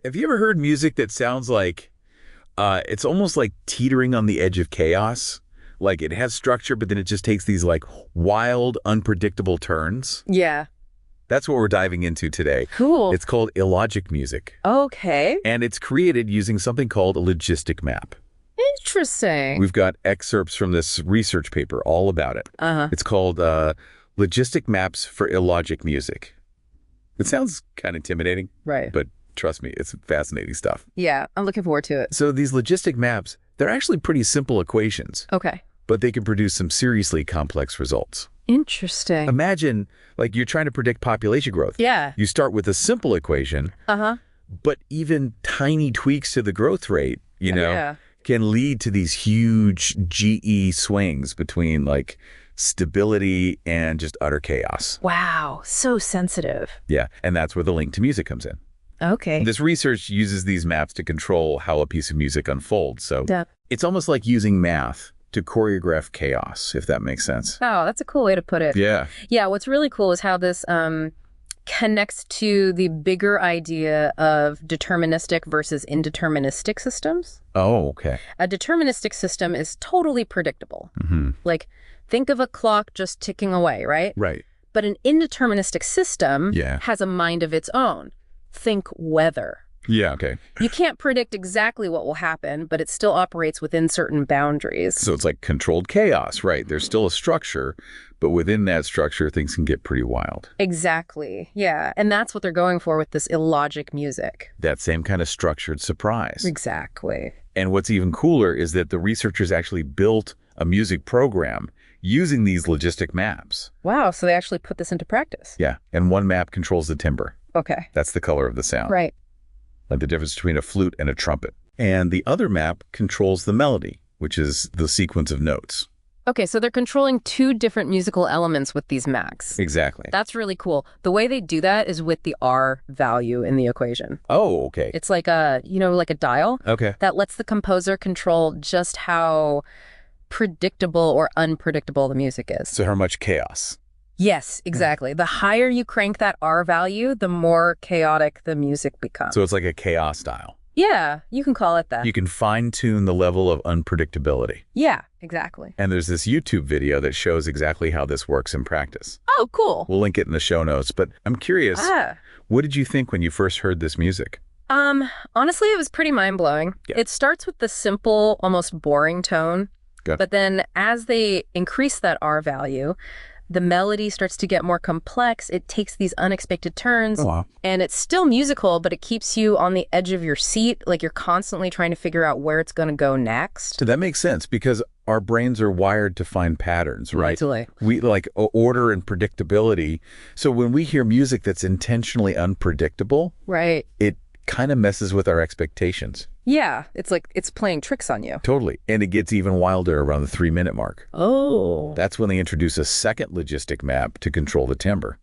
Have you ever heard music that sounds like it's almost like teetering on the edge of chaos? Like it has structure, but then it just takes these like wild, unpredictable turns. Yeah. That's what we're diving into today. Cool. It's called Illogic music. Okay. And it's created using something called a logistic map. Interesting. We've got excerpts from this research paper all about it. It's called Logistic Maps for Illogic Music. It sounds kind of intimidating. Right. But trust me, it's fascinating stuff. Yeah, I'm looking forward to it. So these logistic maps, they're actually pretty simple equations. Okay. But they can produce some seriously complex results. Interesting. Imagine, like, you're trying to predict population growth. Yeah. You start with a simple equation, but even tiny tweaks to the growth rate, you know, can lead to these huge GE swings between, like, stability and just utter chaos. Wow, so sensitive. Yeah, and that's where the link to music comes in. Okay. This research uses these maps to control how a piece of music unfolds. So it's almost like using math to choreograph chaos, if that makes sense. Oh, that's a cool way to put it. Yeah. Yeah, what's really cool is how this connects to the bigger idea of deterministic versus indeterministic systems. Oh, okay. A deterministic system is totally predictable. Like, think of a clock just ticking away, right? Right. But an indeterministic system has a mind of its own. Think weather. Yeah, okay. You can't predict exactly what will happen, but it still operates within certain boundaries. So it's like controlled chaos, right? There's still a structure, but within that structure, things can get pretty wild. Exactly. Yeah. And that's what they're going for with this illogic music. That same kind of structured surprise. Exactly. And what's even cooler is that the researchers actually built a music program using these logistic maps. Wow. So they actually put this into practice. Yeah. And one map controls the timbre. Okay. That's the color of the sound. Right. Like the difference between a flute and a trumpet. And the other map controls the melody, which is the sequence of notes. Okay, so they're controlling two different musical elements with these maps. Exactly. That's really cool. The way they do that is with the R value in the equation. Oh, okay. It's like a, like a dial. Okay. That lets the composer control just how predictable or unpredictable the music is. So how much chaos? Yes, exactly. The higher you crank that R value, the more chaotic the music becomes. So it's like a chaos dial. Yeah, you can call it that. You can fine-tune the level of unpredictability. Yeah, exactly. And there's this YouTube video that shows exactly how this works in practice. Oh, cool. We'll link it in the show notes, but I'm curious, what did you think when you first heard this music? Honestly, it was pretty mind-blowing. Yeah. It starts with the simple, almost boring tone, but then as they increase that R value, the melody starts to get more complex. It takes these unexpected turns, and it's still musical, but it keeps you on the edge of your seat. Like you're constantly trying to figure out where it's going to go next. So that makes sense because our brains are wired to find patterns, right? Totally. We like order and predictability. So when we hear music that's intentionally unpredictable, right, it kind of messes with our expectations. Yeah, it's like it's playing tricks on you. Totally. And it gets even wilder around the 3-minute mark. Oh. That's when they introduce a second logistic map to control the timbre.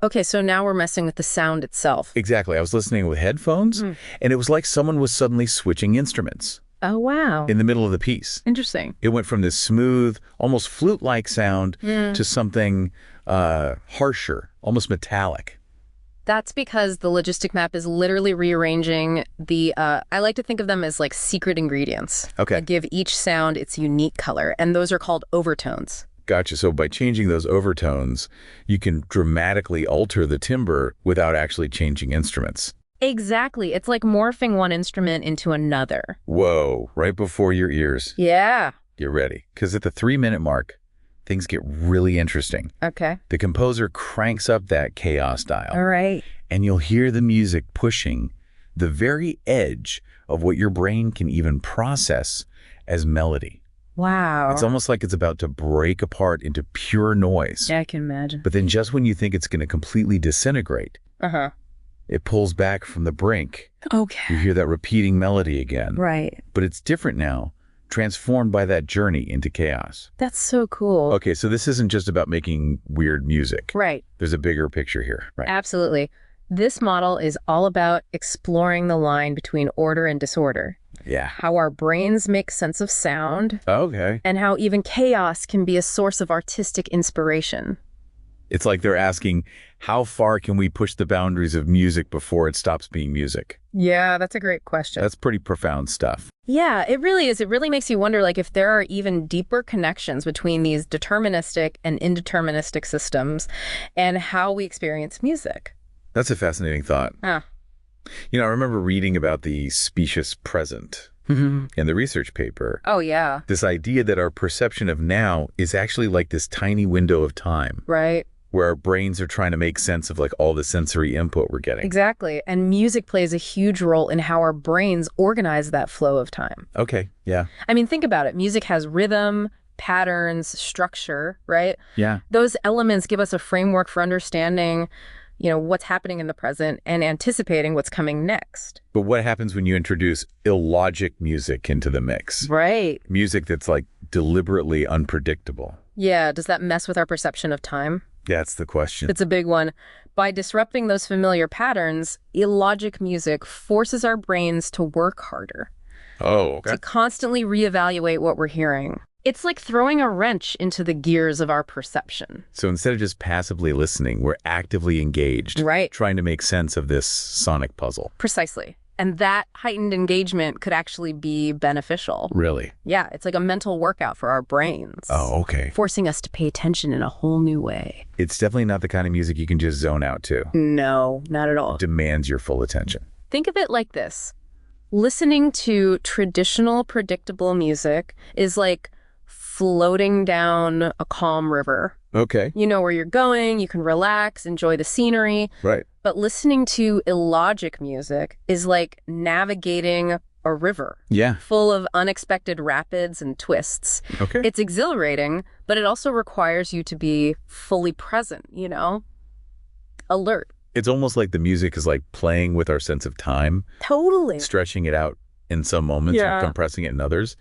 Okay, so now we're messing with the sound itself. Exactly. I was listening with headphones, and it was like someone was suddenly switching instruments. Oh, wow. In the middle of the piece. Interesting. It went from this smooth, almost flute-like sound to something harsher, almost metallic. That's because the logistic map is literally rearranging the, I like to think of them as like secret ingredients. Okay. That give each sound its unique color, and those are called overtones. Gotcha. So by changing those overtones, you can dramatically alter the timbre without actually changing instruments. Exactly. It's like morphing one instrument into another. Whoa, right before your ears. Yeah. Get ready. Because at the 3-minute mark, things get really interesting. Okay. The composer cranks up that chaos dial. All right. And you'll hear the music pushing the very edge of what your brain can even process as melody. Wow. It's almost like it's about to break apart into pure noise. Yeah, I can imagine. But then just when you think it's going to completely disintegrate, it pulls back from the brink. Okay. You hear that repeating melody again. Right. But it's different now, transformed by that journey into chaos. That's so cool. Okay, so this isn't just about making weird music. Right. There's a bigger picture here. Right. Absolutely. This model is all about exploring the line between order and disorder. Yeah. How our brains make sense of sound. Okay. And how even chaos can be a source of artistic inspiration. It's like they're asking, How far can we push the boundaries of music before it stops being music? Yeah, that's a great question. That's pretty profound stuff. Yeah, it really is. It really makes you wonder, like, if there are even deeper connections between these deterministic and indeterministic systems and how we experience music. That's a fascinating thought. Yeah. I remember reading about the specious present in the research paper. Oh, yeah. This idea that our perception of now is actually like this tiny window of time. Right. Where our brains are trying to make sense of like all the sensory input we're getting. Exactly. And music plays a huge role in how our brains organize that flow of time. Okay, yeah. I mean, think about it. Music has rhythm, patterns, structure, right? Yeah. Those elements give us a framework for understanding, what's happening in the present and anticipating what's coming next. But what happens when you introduce illogic music into the mix? Right. Music that's like deliberately unpredictable. Yeah. Does that mess with our perception of time? That's the question. It's a big one. By disrupting those familiar patterns, illogic music forces our brains to work harder. Oh, okay. To constantly reevaluate what we're hearing. It's like throwing a wrench into the gears of our perception. So instead of just passively listening, we're actively engaged. Right. Trying to make sense of this sonic puzzle. Precisely. And that heightened engagement could actually be beneficial. Really? Yeah, it's like a mental workout for our brains. Oh, okay. Forcing us to pay attention in a whole new way. It's definitely not the kind of music you can just zone out to. No, not at all. It demands your full attention. Think of it like this. Listening to traditional, predictable music is like floating down a calm river. Okay. You know where you're going, you can relax, enjoy the scenery. Right. But listening to illogic music is like navigating a river. Yeah. Full of unexpected rapids and twists. Okay. It's exhilarating, but it also requires you to be fully present, alert. It's almost like the music is like playing with our sense of time. Totally. Stretching it out in some moments and compressing it in others.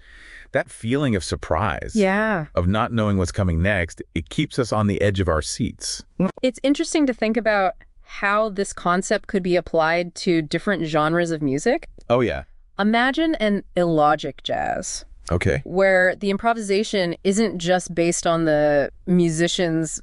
That feeling of surprise, of not knowing what's coming next, it keeps us on the edge of our seats. It's interesting to think about how this concept could be applied to different genres of music. Oh, yeah. Imagine an illogic jazz. Okay. Where the improvisation isn't just based on the musician's,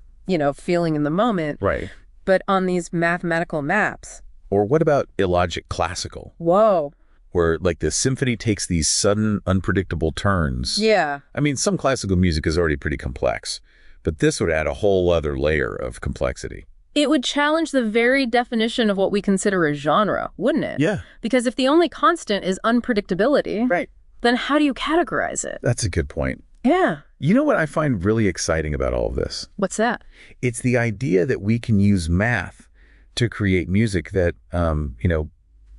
feeling in the moment. Right. But on these mathematical maps. Or what about illogic classical? Whoa. Where like the symphony takes these sudden, unpredictable turns. Yeah. I mean, some classical music is already pretty complex, but this would add a whole other layer of complexity. It would challenge the very definition of what we consider a genre, wouldn't it? Yeah. Because if the only constant is unpredictability, right, then how do you categorize it? That's a good point. Yeah. You know what I find really exciting about all of this? What's that? It's the idea that we can use math to create music that,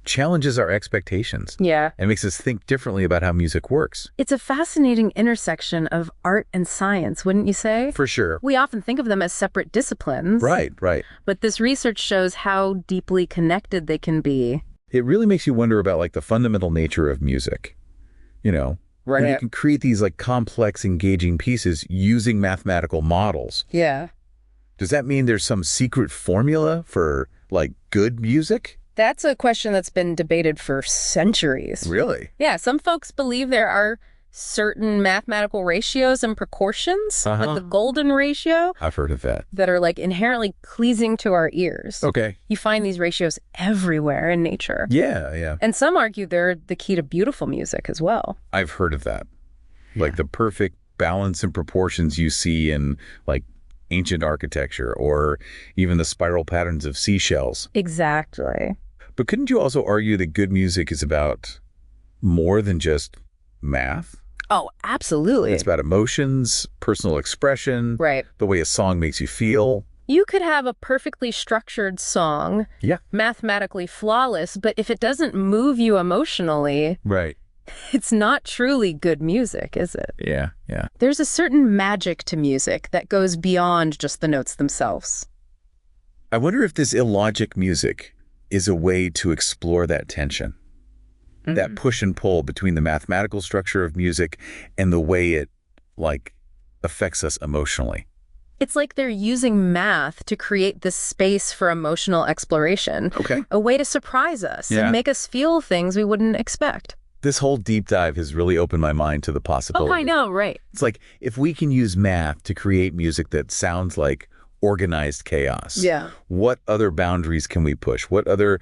challenges our expectations. Yeah. And makes us think differently about how music works. It's a fascinating intersection of art and science, wouldn't you say? For sure. We often think of them as separate disciplines. Right. But this research shows how deeply connected they can be. It really makes you wonder about like the fundamental nature of music. Right. You can create these like complex, engaging pieces using mathematical models. Yeah. Does that mean there's some secret formula for like good music? That's a question that's been debated for centuries. Really? Yeah, some folks believe there are certain mathematical ratios and proportions, like the golden ratio. I've heard of that. That are like inherently pleasing to our ears. Okay. You find these ratios everywhere in nature. Yeah. And some argue they're the key to beautiful music as well. I've heard of that. Like the perfect balance and proportions you see in like ancient architecture or even the spiral patterns of seashells. Exactly. But couldn't you also argue that good music is about more than just math? Oh, absolutely. It's about emotions, personal expression, right? The way a song makes you feel. You could have a perfectly structured song, mathematically flawless, but if it doesn't move you emotionally, right, it's not truly good music, is it? Yeah. There's a certain magic to music that goes beyond just the notes themselves. I wonder if this illogic music is a way to explore that tension, that push and pull between the mathematical structure of music and the way it, like, affects us emotionally. It's like they're using math to create this space for emotional exploration. Okay. A way to surprise us and make us feel things we wouldn't expect. This whole deep dive has really opened my mind to the possibility. Oh, I know, right. It's like if we can use math to create music that sounds like organized chaos. Yeah. What other boundaries can we push? What other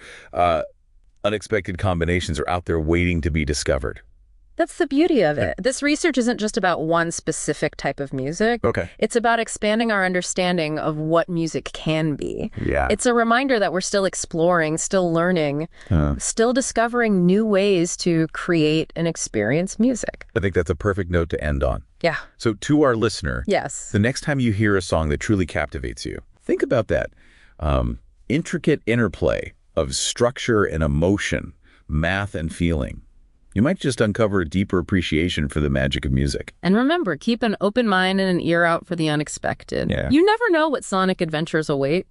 unexpected combinations are out there waiting to be discovered? That's the beauty of it. This research isn't just about one specific type of music. Okay. It's about expanding our understanding of what music can be. Yeah. It's a reminder that we're still exploring, still learning, still discovering new ways to create and experience music. I think that's a perfect note to end on. Yeah. So to our listener, yes, the next time you hear a song that truly captivates you, think about that intricate interplay of structure and emotion, math and feeling. You might just uncover a deeper appreciation for the magic of music. And remember, keep an open mind and an ear out for the unexpected. Yeah. You never know what sonic adventures await.